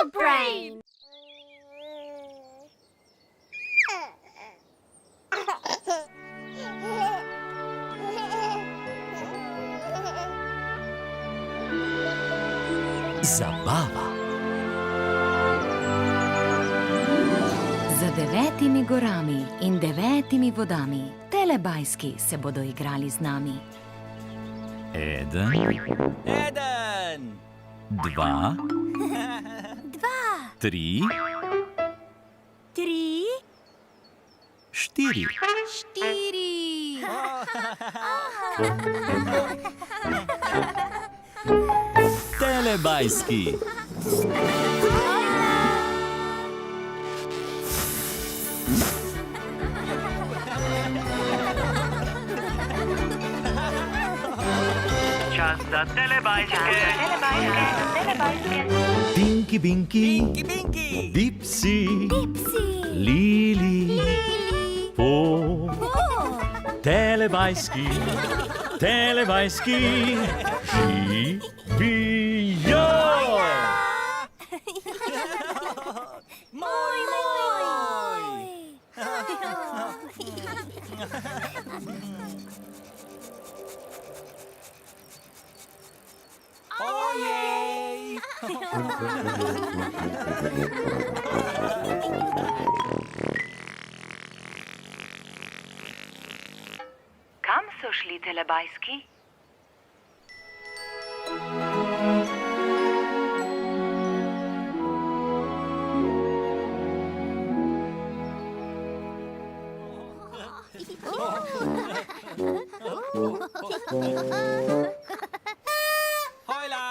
Dog Brain! Zabava. Za 9 gorami in 9 vodami Telebajski se bodo igrali z nami. 1, 2, 3, 4. Telebajski. Čas za telebajske. Pinky, Binky, Dipsy, Lili, Po. Telebajski, živijo! Moj! Ojej! Kam so šli telebajski? Hojla!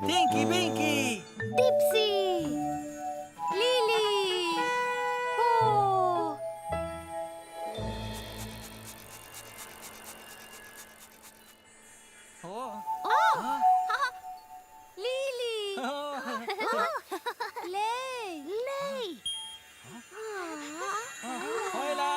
Tinky, Binky! Dipsy! Lili! Lili! Lej! Hojla!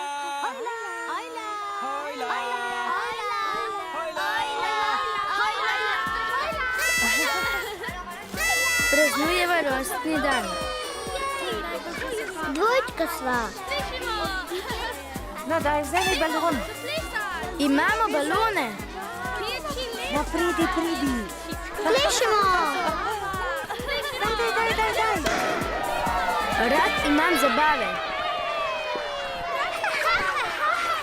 Praznujeva rojstni dan. Dvojčka sva. No, daj, vzemi balon. Imamo balone. No, pridi. Plešemo. Daj. Rad imam zabave.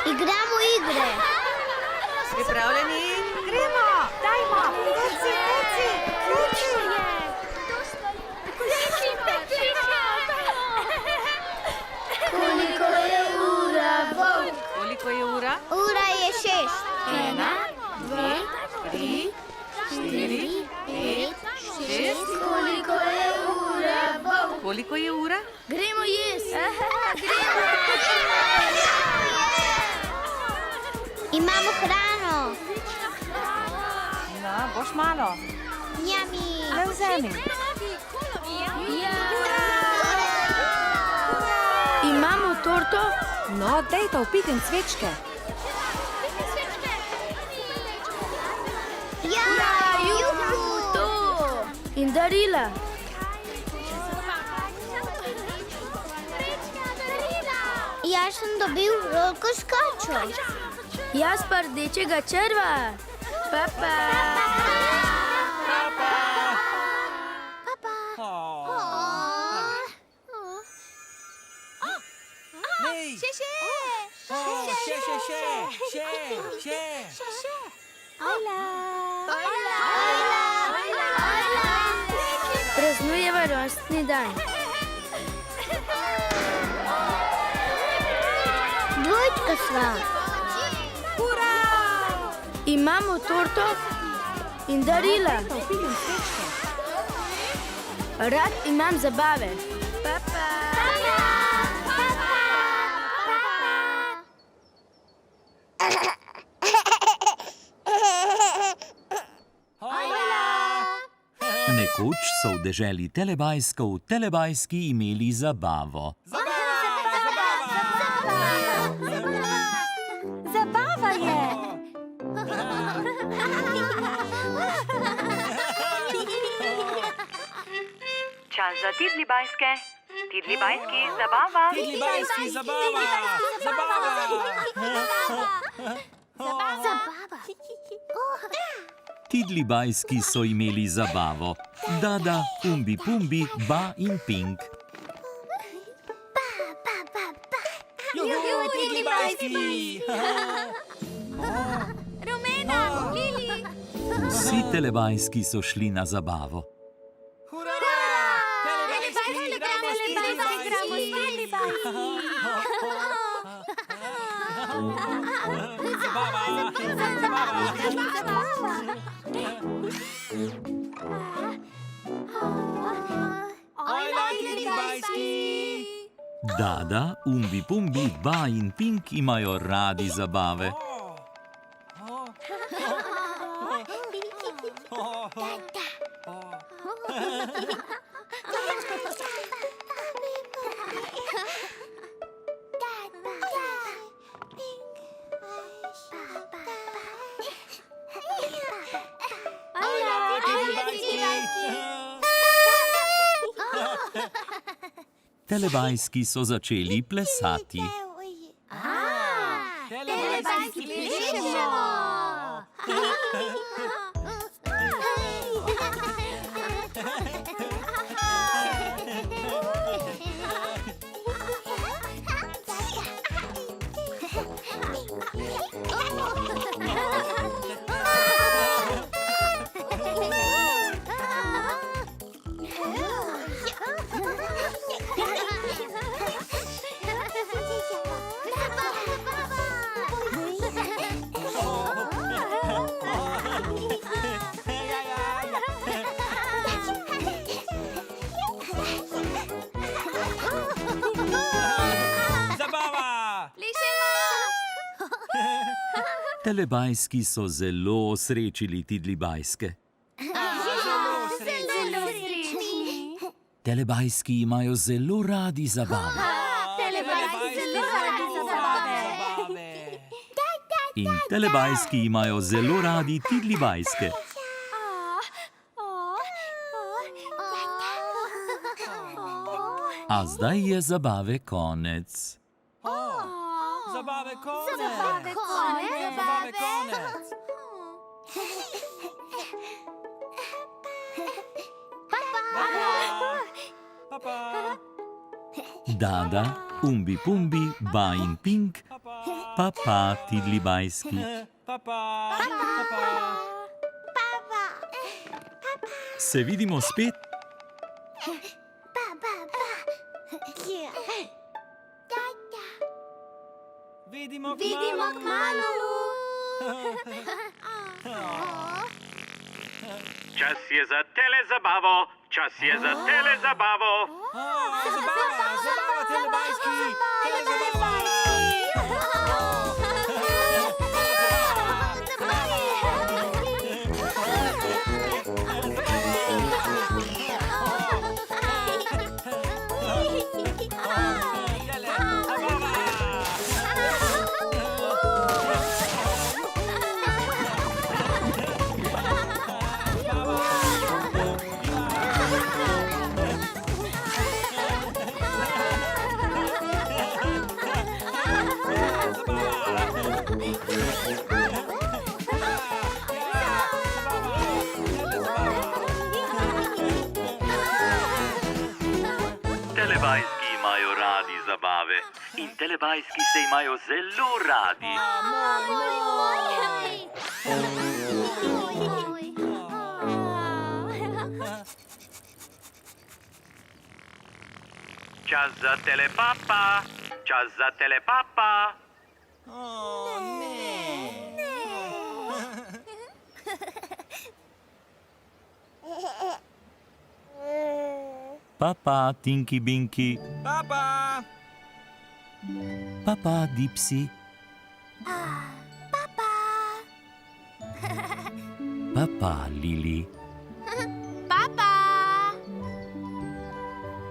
Igramo igre. Pripravljeni? Gremo, dajmo. Ključi. Koliko je ura, volk? Koliko je ura? Ura je 6. 1, 2, 3, 4, 5, 6. Koliko je ura, volk? Koliko je ura? Gremo jesti. Imamo hrano. No, boš malo. Njami. Le vzemi. Imamo torto. No, dejte vpiti in cvečke. Ja, juhu, to. In darila. Jaz sem dobil rolko skočo. Jaz pa rdečega črva. Papa. Praznujeva rojstni dan. Dvojčka sva. Imamo torto in darila. Rad imam zabave. Papa. Nekoč so v deželi Telebajskov Telebajski imeli zabavo. Zabava je. Čas za Telebajske. Telebajski, zabava. Telebajski, zabava. Zabava. Telebajski so imeli zabavo. Dada, umbi pumbi, ba in pink. Juhu, Telebajski. Rumena, Lili. Vsi Telebajski so šli na zabavo. Hurra! Telebajski, igramo s Telebajski. Zabava. Dada, umbi pumbi, ba in pink imajo radi zabave. Telebajski so začeli plesati. Telebajski plešemo. Telebajski so zelo osrečili Telebajske. Telebajski imajo zelo radi zabave. In Telebajski imajo zelo radi Telebajske. A zdaj je zabave konec. Zabave konec. Zabave konec. Zabave konec. Papa. Dada, umbi pumbi, ba in pink, papa Telebajski. Papa. Se vidimo spet? Vidimo kmalu. Čas je za telezabavo. Čas je za telezabavo. Zabava, Telebajski. Telebajski. Telebajski imajo radi zabave in telebajski se imajo zelo radi. Čas za telepapa, čas za telepapa. Papa, Tinky Binky. Papa! Papa, Dipsy. Papa, Lili. Papa!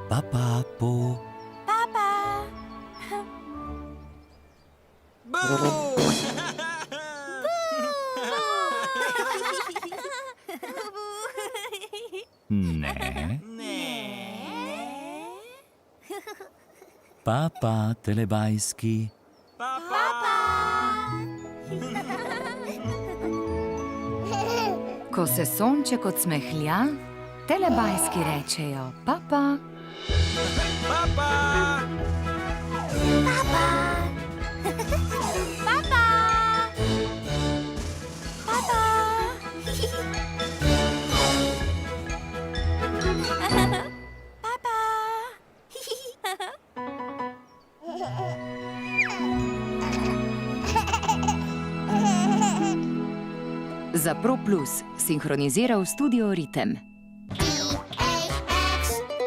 Papa, Po. Ne. Papa, Telebajski. Ko se sonček odsmehlja, telebajski rečejo papa. Papa! Za Pro Plus sinhroniziral studio Ritem.